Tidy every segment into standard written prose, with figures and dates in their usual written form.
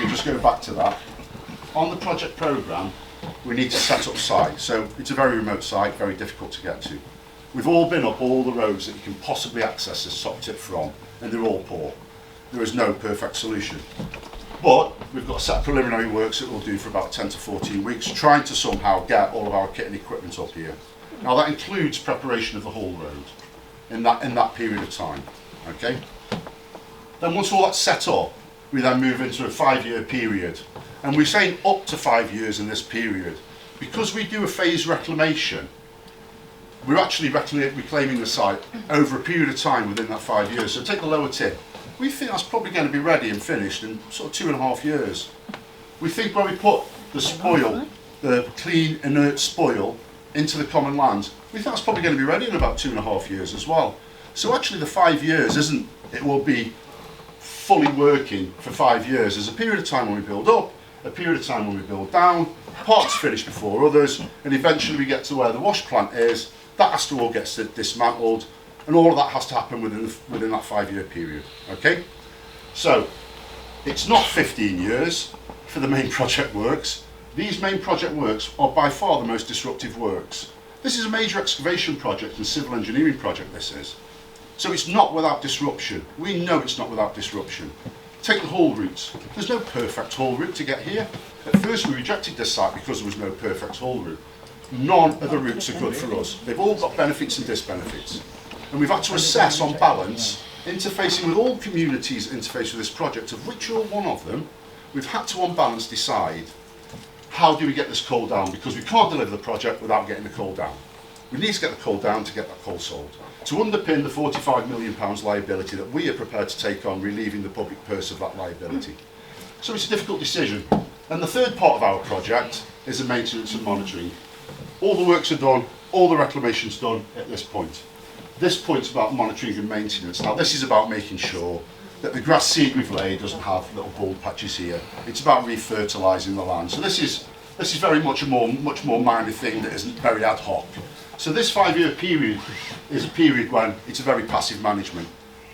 quickly just go back to that. On the project programme, we need to set up site. So it's a very remote site, very difficult to get to. We've all been up all the roads that you can possibly access this top tip from, and they're all poor. There is no perfect solution. But we've got a set of preliminary works that we'll do for about 10 to 14 weeks, trying to somehow get all of our kit and equipment up here. Now that includes preparation of the whole road in that period of time. Okay? Then once all that's set up, we then move into a 5-year period. And we're saying up to 5 years in this period. Because we do a phased reclamation, we're actually reclaiming the site over a period of time within that 5 years. So take the lower tip. We think that's probably going to be ready and finished in sort of 2.5 years. We think when we put the spoil, the clean, inert spoil, into the common land, we think that's probably going to be ready in about 2.5 years as well. So actually the 5 years isn't, it will be fully working for 5 years. There's a period of time when we build up, a period of time when we build down, parts finish before others, and eventually we get to where the wash plant is. That has to all get dismantled, and all of that has to happen within that 5-year period. Okay? So it's not 15 years for the main project works. These main project works are by far the most disruptive works. This is a major excavation project and civil engineering project, this is. So it's not without disruption. We know it's not without disruption. Take the haul routes. There's no perfect haul route to get here. At first we rejected this site because there was no perfect haul route. None of the routes are good for us. They've all got benefits and disbenefits. And we've had to assess on balance, interfacing with all communities that interface with this project, of which you're one of them, we've had to on balance decide how do we get this coal down, because we can't deliver the project without getting the coal down. We need to get the coal down to get that coal sold. To underpin the £45 million liability that we are prepared to take on, relieving the public purse of that liability. So it's a difficult decision. And the third part of our project is the maintenance and monitoring. All the works are done, all the reclamation's done at this point. This point's about monitoring and maintenance. Now this is about making sure that the grass seed we've laid doesn't have little bald patches here. It's about refertilising the land. So this is very much a much more minor thing that isn't very ad hoc. So this 5-year period is a period when it's a very passive management.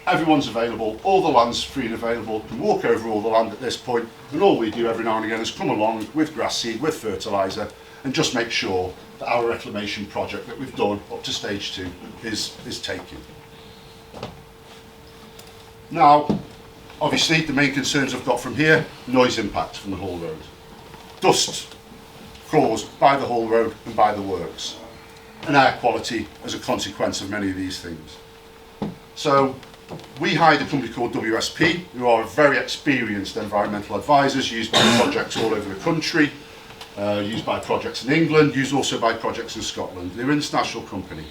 Everyone's available, all the land's free and available, can walk over all the land at this point, and all we do every now and again is come along with grass seed, with fertiliser, and just make sure that our reclamation project that we've done up to stage 2 is taken. Now, obviously the main concerns I've got from here, noise impact from the whole road. Dust caused by the whole road and by the works. And air quality as a consequence of many of these things. So we hired a company called WSP, who are very experienced environmental advisors, used by projects all over the country, used by projects in England, used also by projects in Scotland. They're an international company.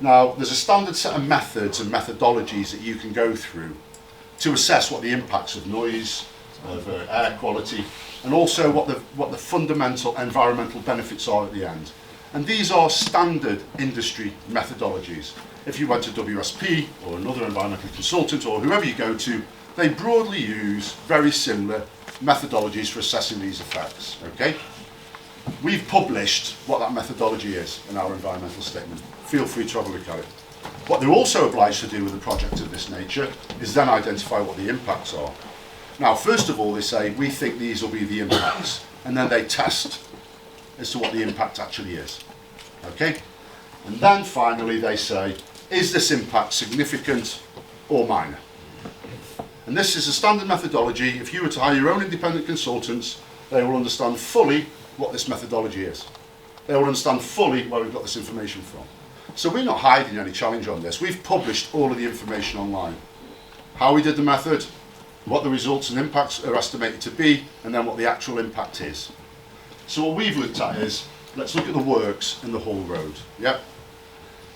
Now, there's a standard set of methods and methodologies that you can go through to assess what the impacts of noise, of air quality, and also what the fundamental environmental benefits are at the end. And these are standard industry methodologies. If you went to WSP or another environmental consultant or whoever you go to, they broadly use very similar methodologies for assessing these effects. Okay? We've published what that methodology is in our environmental statement. Feel free to have a look at it. What they're also obliged to do with a project of this nature is then identify what the impacts are. Now, first of all, they say, we think these will be the impacts, and then they test as to what the impact actually is. Okay? And then finally they say, is this impact significant or minor? And this is a standard methodology. If you were to hire your own independent consultants, they will understand fully what this methodology is. They will understand fully where we've got this information from. So we're not hiding any challenge on this. We've published all of the information online. How we did the method, what the results and impacts are estimated to be, and then what the actual impact is. So what we've looked at is, let's look at the works and the whole road. Yep.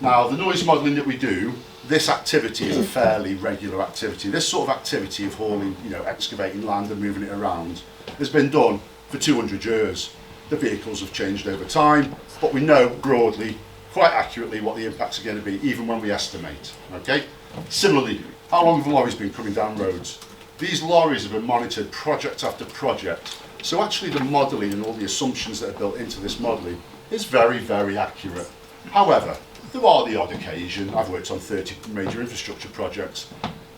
Now, the noise modelling that we do, this activity is a fairly regular activity. This sort of activity of hauling, excavating land and moving it around has been done for 200 years. The vehicles have changed over time, but we know broadly, quite accurately, what the impacts are going to be, even when we estimate. Okay? Similarly, how long have the lorries been coming down roads? These lorries have been monitored project after project. So actually the modelling and all the assumptions that are built into this modelling is very, very accurate. However, there are the odd occasion. I've worked on 30 major infrastructure projects.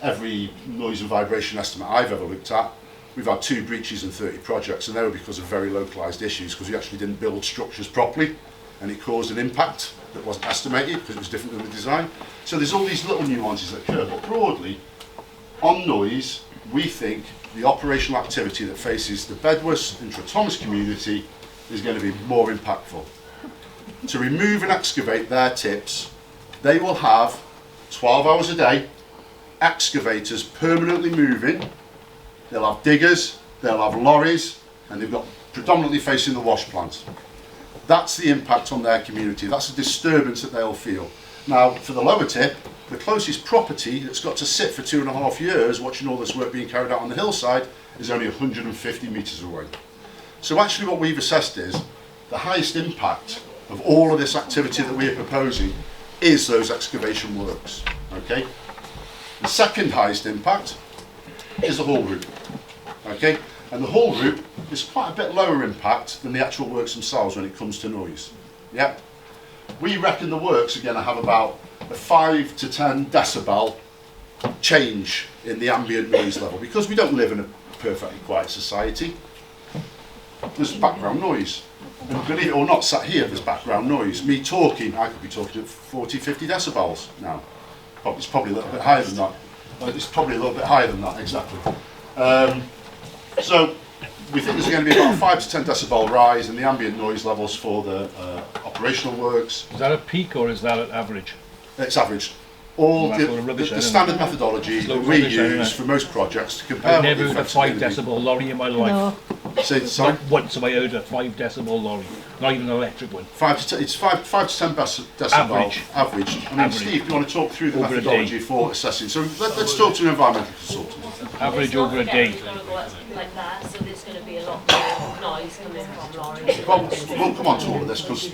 Every noise and vibration estimate I've ever looked at we've had 2 breaches and 30 projects, and they were because of very localised issues, because we actually didn't build structures properly, and it caused an impact that wasn't estimated because it was different than the design. So there's all these little nuances that occur, but broadly, on noise, we think the operational activity that faces the Bedwas and Thomas community is going to be more impactful. To remove and excavate their tips, they will have 12 hours a day, excavators permanently moving, they'll have diggers, they'll have lorries, and they've got predominantly facing the wash plant. That's the impact on their community, that's the disturbance that they'll feel. Now, for the lower tip, the closest property that's got to sit for 2.5 years watching all this work being carried out on the hillside is only 150 metres away. So actually what we've assessed is the highest impact of all of this activity that we're proposing is those excavation works. Okay? The second highest impact is the haul route. Okay? And the haul route is quite a bit lower impact than the actual works themselves when it comes to noise. Yeah? We reckon the works are going to have about a 5 to 10 decibel change in the ambient noise level, because we don't live in a perfectly quiet society. There's background noise. And believe it or not, sat here, there's background noise. Me talking, I could be talking at 40, 50 decibels now. It's probably a little bit higher than that. It's probably a little bit higher than that, exactly. So we think there's going to be about a 5 to 10 decibel rise in the ambient noise levels for the operational works. Is that a peak or is that an average? It's averaged. All the standard methodology that we use for most projects to compare. I've never heard a 5 decibel lorry in my life. No. Sorry? Not once have I heard a 5 decibel lorry, not even an electric one. It's 5 to 10 decibel Average. I mean, Average. Steve, do you want to talk through the Over a methodology for assessing? So let's talk to an environmental consultant. Average over a day. It's going to go up like that, so there's going to be a lot more noise coming from lorries. Well, we'll come on to all of this because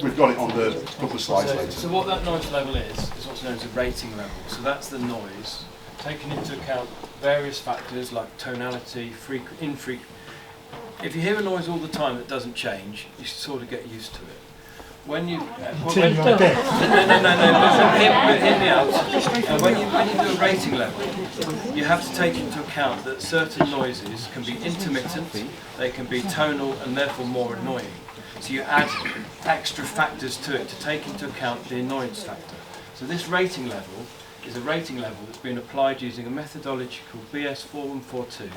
we've got it on the couple of slides later. So what that noise level is what's known as a rating level. So that's the noise, taking into account various factors like tonality, infrequency. If you hear a noise all the time that doesn't change, you sort of get used to it. When you no, hear me out. When you do a rating level, you have to take into account that certain noises can be intermittent, they can be tonal and therefore more annoying. So you add extra factors to it to take into account the annoyance factor. So this rating level is a rating level that's been applied using a methodology called BS 4142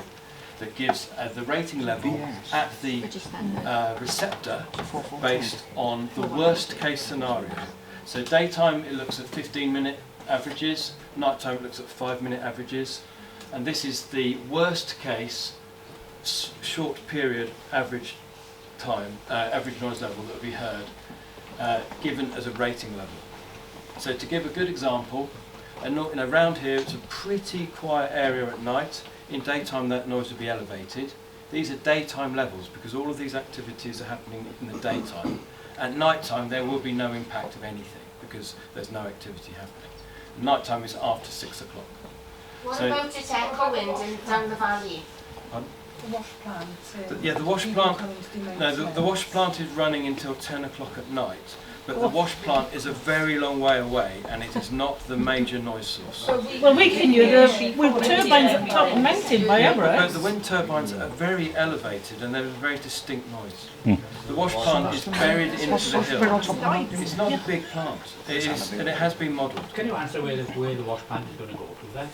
that gives the rating level at the receptor based on the worst case scenario. So daytime it looks at 15-minute averages, nighttime it looks at 5-minute averages, and this is the worst case short period average time, average noise level that we heard, given as a rating level. So to give a good example, around here it's a pretty quiet area at night. In daytime that noise will be elevated. These are daytime levels because all of these activities are happening in the daytime. At night time there will be no impact of anything because there's no activity happening. Night time is after 6 o'clock. What about at Echo Wind and down the valley? The wash plant. The wash plant. No, the wash plant is running until 10 o'clock at night. But the wash plant is a very long way away and it is not the major noise source. Well, we can use the wind turbines at the top of mountain by But Everest. the wind turbines are very elevated and they're a very distinct noise. The wash plant is buried into the hill. It's not a big plant. It is, and it has been modelled. Can you answer where the wash plant is going to go to then?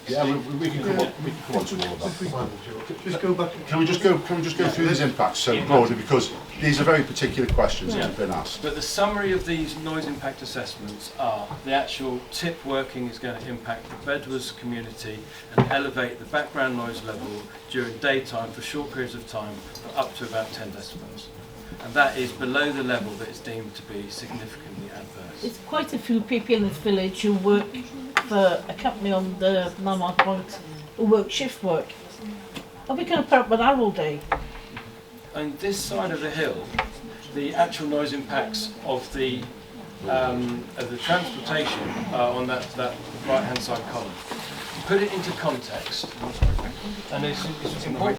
Yeah, we can come on to all of that. Just go back. Can we just go through these impacts so broadly, because these are very particular questions that have been asked. But the summary of these noise impact assessments are the actual tip working is going to impact the Bedwas community and elevate the background noise level during daytime for short periods of time for up to about 10 decibels. And that is below the level that is deemed to be significantly adverse. There's quite a few people in this village who work for a company on the Malmont Point who work shift work. Are we going to put up with that all day? On this side of the hill, the actual noise impacts of the transportation are on that right-hand side column. Put it into context, and it's important